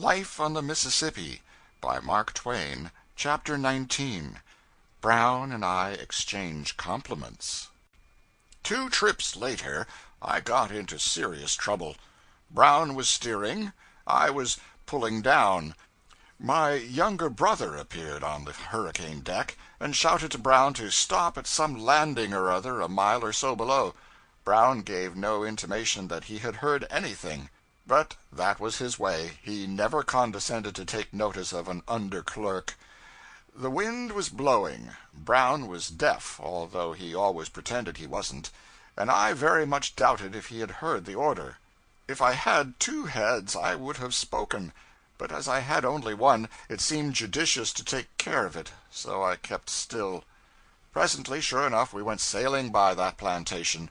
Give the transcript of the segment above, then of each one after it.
Life on the Mississippi by Mark Twain. Chapter 19. Brown and I Exchange Compliments. 2 trips later, I got into serious trouble. Brown was steering, I was pulling down. My younger brother appeared on the hurricane deck, and shouted to Brown to stop at some landing or other a mile or so below. Brown gave no intimation that he had heard anything. But that was his way. He never condescended to take notice of an under clerk. The wind was blowing. Brown was deaf, although he always pretended he wasn't, and I very much doubted if he had heard the order. If I had 2 heads, I would have spoken, but as I had only one, it seemed judicious to take care of it, so I kept still. Presently, sure enough, we went sailing by that plantation.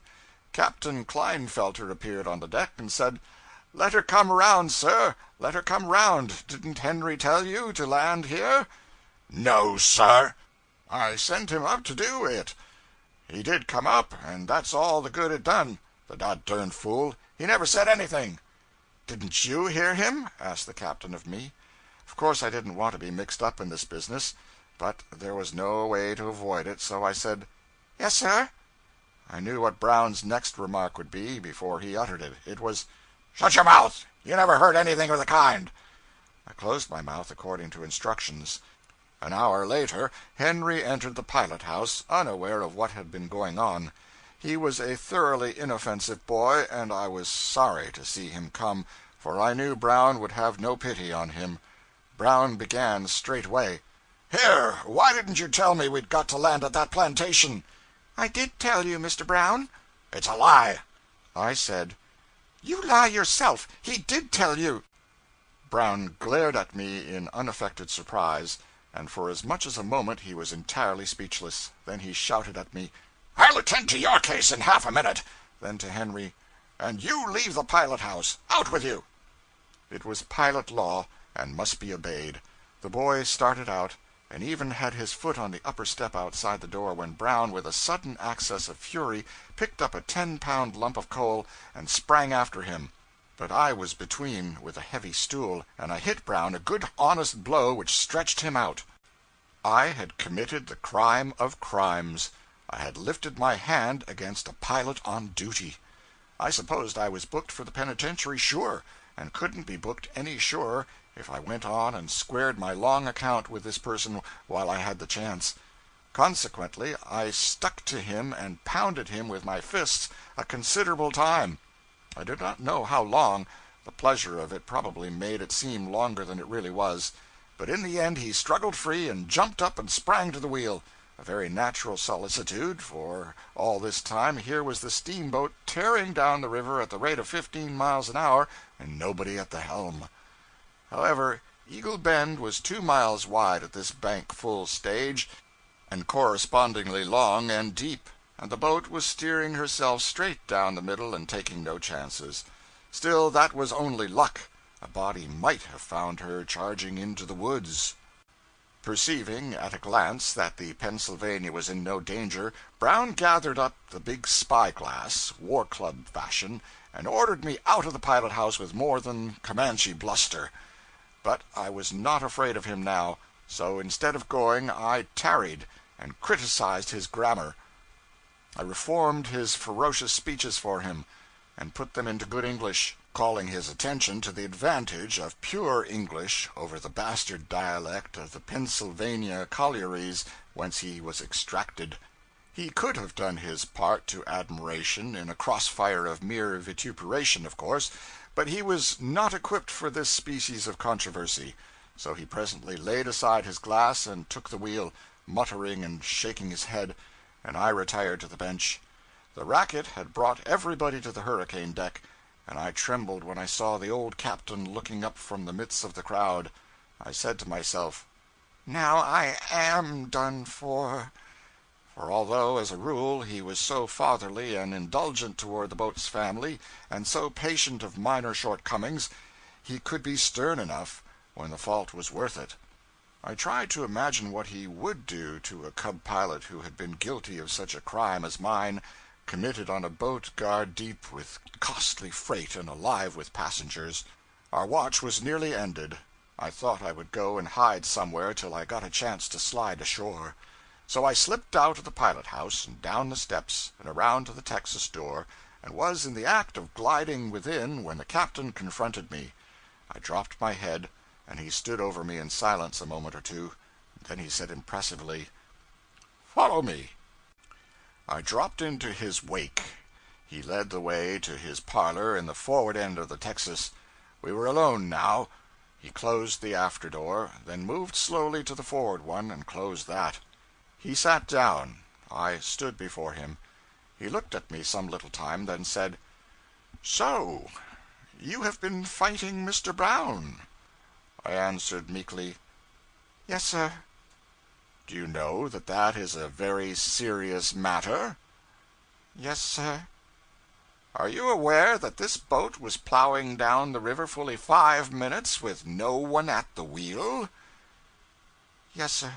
Captain Klinefelter appeared on the deck and said, "Let her come round, sir, let her come round. Didn't Henry tell you to land here?" "No, sir." "I sent him up to do it." "He did come up, and that's all the good it done. The dod-derned fool, he never said anything." "Didn't you hear him?" asked the captain of me. Of course I didn't want to be mixed up in this business, but there was no way to avoid it, so I said, "Yes, sir." I knew what Brown's next remark would be before he uttered it. It was, "Shut your mouth! You never heard anything of the kind." I closed my mouth according to instructions. An hour later, Henry entered the pilot house, unaware of what had been going on. He was a thoroughly inoffensive boy, and I was sorry to see him come, for I knew Brown would have no pity on him. Brown began straightway. "Here, why didn't you tell me we'd got to land at that plantation?" "I did tell you, Mr. Brown." "It's a lie." I said, "You lie yourself. He did tell you." Brown glared at me in unaffected surprise, and for as much as a moment he was entirely speechless. Then he shouted at me, "I'll attend to your case in half a minute." Then to Henry, "And you leave the pilot house. Out with you." It was pilot law, and must be obeyed. The boy started out, and even had his foot on the upper step outside the door, when Brown, with a sudden access of fury, picked up a 10-pound lump of coal and sprang after him. But I was between with a heavy stool, and I hit Brown a good honest blow which stretched him out. I had committed the crime of crimes. I had lifted my hand against a pilot on duty. I supposed I was booked for the penitentiary sure, and couldn't be booked any surer if I went on and squared my long account with this person while I had the chance. Consequently, I stuck to him and pounded him with my fists a considerable time. I do not know how long. The pleasure of it probably made it seem longer than it really was. But in the end he struggled free and jumped up and sprang to the wheel. A very natural solicitude, for all this time here was the steamboat tearing down the river at the rate of 15 miles an hour, and nobody at the helm. However, Eagle Bend was 2 miles wide at this bank-full stage, and correspondingly long and deep, and the boat was steering herself straight down the middle and taking no chances. Still, that was only luck. A body might have found her charging into the woods. Perceiving at a glance that the Pennsylvania was in no danger, Brown gathered up the big spy-glass, war-club fashion, and ordered me out of the pilot house with more than Comanche bluster. But I was not afraid of him now, so instead of going I tarried, and criticized his grammar. I reformed his ferocious speeches for him, and put them into good English, calling his attention to the advantage of pure English over the bastard dialect of the Pennsylvania collieries whence he was extracted. He could have done his part to admiration in a crossfire of mere vituperation, of course, but he was not equipped for this species of controversy, so he presently laid aside his glass and took the wheel, muttering and shaking his head, and I retired to the bench. The racket had brought everybody to the hurricane deck, and I trembled when I saw the old captain looking up from the midst of the crowd. I said to myself, "Now I am done for." For although, as a rule, he was so fatherly and indulgent toward the boat's family, and so patient of minor shortcomings, he could be stern enough when the fault was worth it. I tried to imagine what he would do to a cub pilot who had been guilty of such a crime as mine, committed on a boat guard deep with costly freight and alive with passengers. Our watch was nearly ended. I thought I would go and hide somewhere till I got a chance to slide ashore. So I slipped out of the pilot house and down the steps and around to the Texas door, and was in the act of gliding within when the captain confronted me. I dropped my head, and he stood over me in silence a moment or two. Then he said impressively, "Follow me." I dropped into his wake. He led the way to his parlor in the forward end of the Texas. We were alone now. He closed the after door, then moved slowly to the forward one and closed that. He sat down. I stood before him. He looked at me some little time, then said, "So, you have been fighting Mr. Brown?" I answered meekly, "Yes, sir." "Do you know that that is a very serious matter?" "Yes, sir." "Are you aware that this boat was plowing down the river fully 5 minutes with no one at the wheel?" "Yes, sir."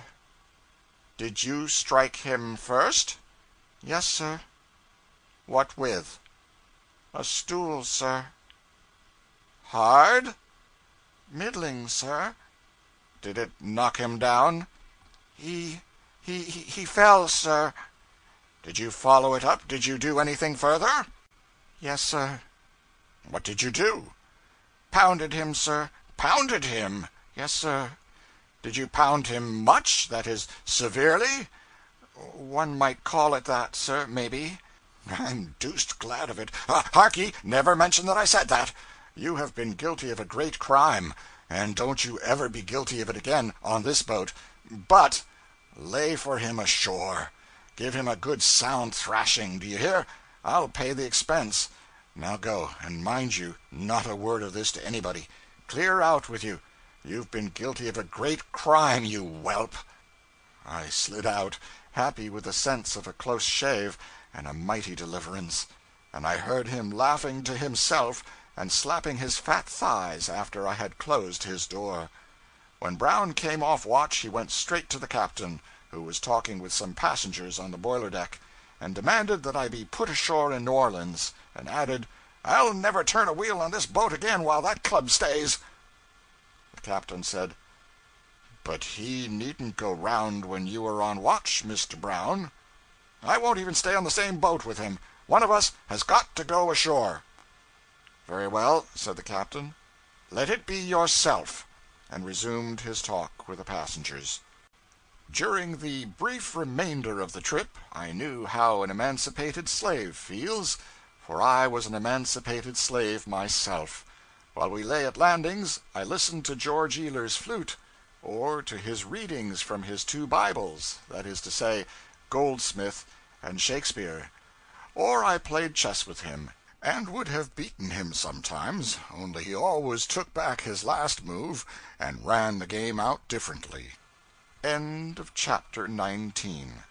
"Did you strike him first?" "Yes, sir." "What with?" "A stool, sir." "Hard?" "Middling, sir." "Did it knock him down?" He fell, sir." "Did you follow it up? Did you do anything further?" "Yes, sir." "What did you do?" "Pounded him, sir." "Pounded him?" "Yes, sir." "Did you pound him much? That is, severely?" "One might call it that, sir, maybe." "I'm deuced glad of it. Harkee, never mention that I said that. You have been guilty of a great crime, and don't you ever be guilty of it again on this boat. But lay for him ashore. Give him a good sound thrashing, do you hear? I'll pay the expense. Now go, and mind you, not a word of this to anybody. Clear out with you. You've been guilty of a great crime, you whelp." I slid out, happy with the sense of a close shave and a mighty deliverance, and I heard him laughing to himself and slapping his fat thighs after I had closed his door. When Brown came off watch he went straight to the captain, who was talking with some passengers on the boiler deck, and demanded that I be put ashore in New Orleans, and added, "I'll never turn a wheel on this boat again while that club stays." The captain said, "But he needn't go round when you are on watch, Mr. Brown." "I won't even stay on the same boat with him. One of us has got to go ashore." "Very well," said the captain, "let it be yourself," and resumed his talk with the passengers. During the brief remainder of the trip I knew how an emancipated slave feels, for I was an emancipated slave myself. While we lay at landings I listened to George Ealer's flute, or to his readings from his 2 Bibles, that is to say, Goldsmith and Shakespeare, or I played chess with him, and would have beaten him sometimes, only he always took back his last move and ran the game out differently. End of chapter 19.